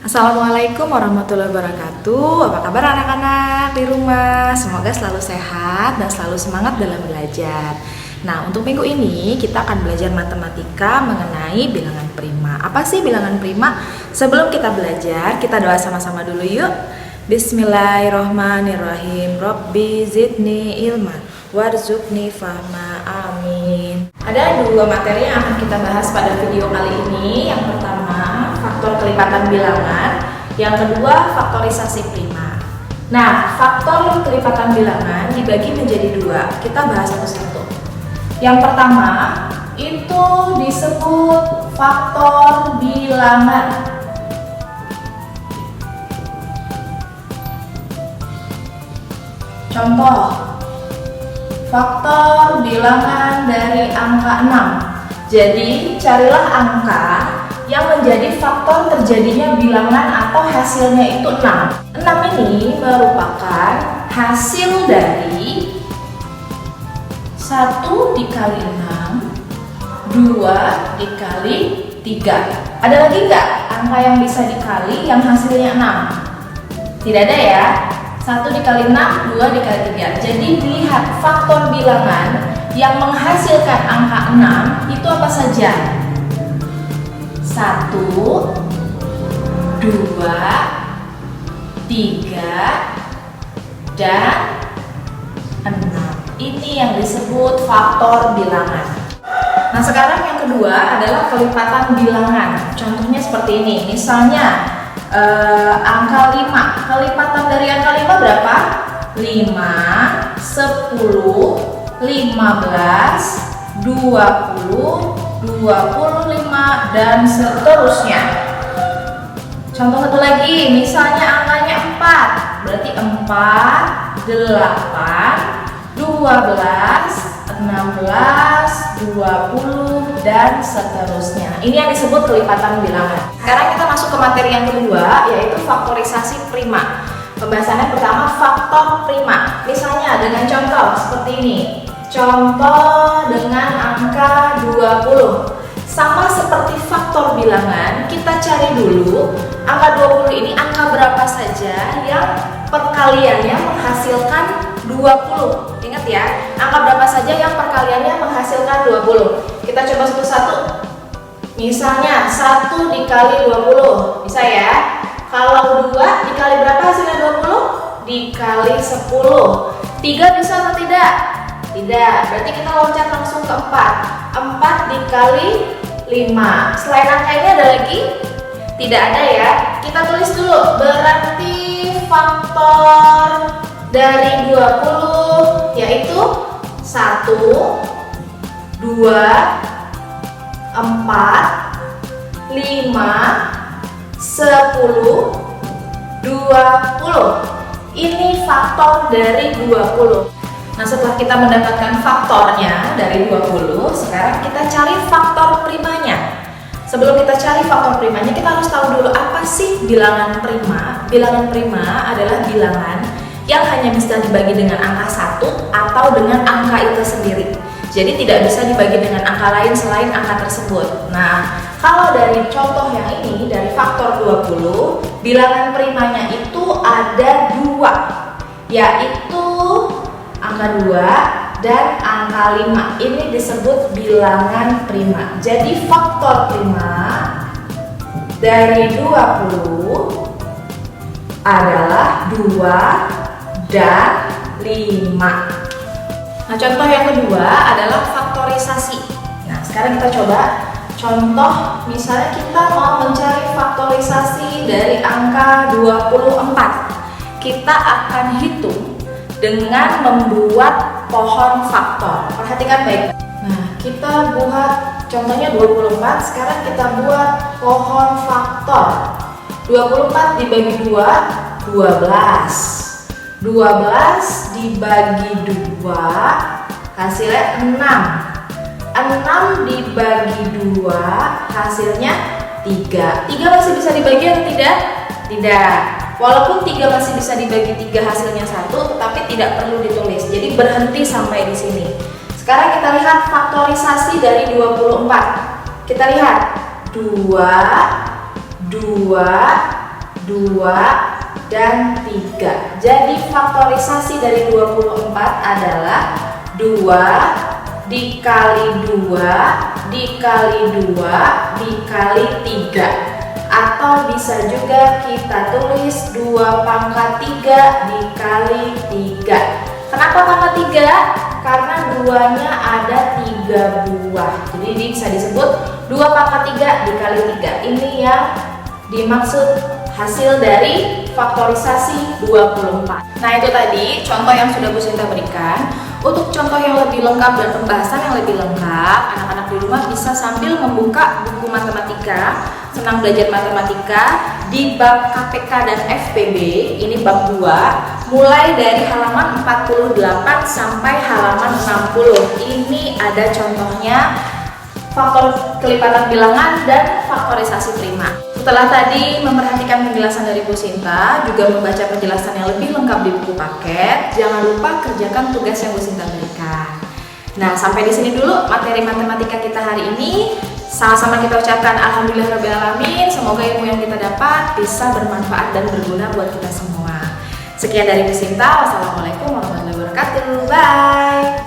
Assalamualaikum warahmatullahi wabarakatuh. Apa kabar anak-anak di rumah? Semoga selalu sehat dan selalu semangat dalam belajar. Nah, untuk minggu ini kita akan belajar matematika mengenai bilangan prima. Apa sih bilangan prima? Sebelum kita belajar, kita doa sama-sama dulu yuk. Bismillahirrohmanirrohim. Robbi zidni ilman warzuqni fahma, amin. Ada dua materi yang akan kita bahas pada video kali ini. Yang pertama, faktor kelipatan bilangan. Yang kedua, faktorisasi prima. Nah, faktor kelipatan bilangan dibagi menjadi dua. Kita bahas satu-satu. Yang pertama, itu disebut faktor bilangan. Contoh, faktor bilangan dari angka 6. Jadi, carilah angka yang menjadi faktor terjadinya bilangan atau hasilnya itu 6. 6 ini merupakan hasil dari 1 dikali 6, 2 dikali 3. Ada lagi nggak angka yang bisa dikali yang hasilnya 6? Tidak ada ya. 1 dikali 6, 2 dikali 3. Jadi lihat faktor bilangan yang menghasilkan angka 6 itu apa saja? 1, 2, 3, dan 6. Ini yang disebut faktor bilangan. Nah, sekarang yang kedua adalah kelipatan bilangan. Contohnya seperti ini. Misalnya angka 5. Kelipatan dari angka 5 berapa? 5, 10, 15, 20, 25, dan seterusnya. Contoh satu lagi, misalnya angkanya 4. Berarti 4, 8, 12, 16, 20, dan seterusnya. Ini yang disebut kelipatan bilangan. Sekarang kita masuk ke materi yang kedua, yaitu faktorisasi prima. Pembahasannya pertama, faktor prima. Misalnya dengan contoh seperti ini. Contoh dengan angka 20. Sama seperti faktor bilangan, kita cari dulu angka 20 ini angka berapa saja yang perkaliannya menghasilkan 20. Ingat ya, angka berapa saja yang perkaliannya menghasilkan 20. Kita coba satu-satu. Misalnya 1 dikali 20. Bisa ya? Kalau 2 dikali berapa hasilnya 20? Dikali 10. 3 bisa atau tidak? Tidak. Berarti kita loncat langsung ke 4. 4 dikali 5. Selain angka ini ada lagi? Tidak ada ya. Kita tulis dulu. Berarti faktor dari 20 yaitu 1, 2, 4, 5, 10, 20. Ini faktor dari 20. Nah, setelah kita mendapatkan faktornya dari 20, sekarang kita cari faktor primanya. Sebelum kita cari faktor primanya, kita harus tahu dulu apa sih bilangan prima. Bilangan prima adalah bilangan yang hanya bisa dibagi dengan angka 1 atau dengan angka itu sendiri. Jadi tidak bisa dibagi dengan angka lain selain angka tersebut. Nah, kalau dari contoh yang ini, dari faktor 20, bilangan primanya itu ada 2, yaitu angka 2 dan angka 5. Ini disebut bilangan prima. Jadi faktor prima dari 20 adalah 2 dan 5. Nah, contoh yang kedua adalah faktorisasi. Nah, sekarang kita coba contoh, misalnya kita mau mencari faktorisasi dari angka 24. Kita akan hitung dengan membuat pohon faktor. Perhatikan baik. Nah, kita buat contohnya 24, sekarang kita buat pohon faktor. 24 dibagi 2, 12. 12 dibagi 2 hasilnya 6. 6 dibagi 2 hasilnya 3. 3 masih bisa dibagi atau tidak? Tidak. Walaupun 3 masih bisa dibagi 3 hasilnya 1, tetapi tidak perlu ditulis. Jadi berhenti sampai di sini. Sekarang kita lihat faktorisasi dari 24. Kita lihat 2, 2, 2, dan 3. Jadi faktorisasi dari 24 adalah 2 dikali 2 dikali 2 dikali 3. Atau bisa juga kita tulis 2 pangkat 3 dikali 3. Kenapa pangkat 3? Karena 2-nya ada 3 buah. Jadi ini bisa disebut 2 pangkat 3 dikali 3. Ini yang dimaksud hasil dari faktorisasi 24. Nah, itu tadi contoh yang sudah Bu Sinta berikan. Untuk contoh yang lebih lengkap dan pembahasan yang lebih lengkap, anak-anak di rumah bisa sambil membuka buku matematika Senang Belajar Matematika di bab KPK dan FPB. Ini bab 2, mulai dari halaman 48 sampai halaman 60. Ini ada contohnya faktor kelipatan bilangan dan faktorisasi prima. Setelah tadi memperhatikan penjelasan dari Bu Sinta, juga membaca penjelasan yang lebih lengkap di buku paket, jangan lupa kerjakan tugas yang Bu Sinta berikan. Nah, sampai di sini dulu materi matematika kita hari ini. Sama-sama kita ucapkan alhamdulillahirrahmanirrahim. Semoga ilmu yang kita dapat bisa bermanfaat dan berguna buat kita semua. Sekian dari Bu Sinta. Wassalamualaikum warahmatullahi wabarakatuh. Bye.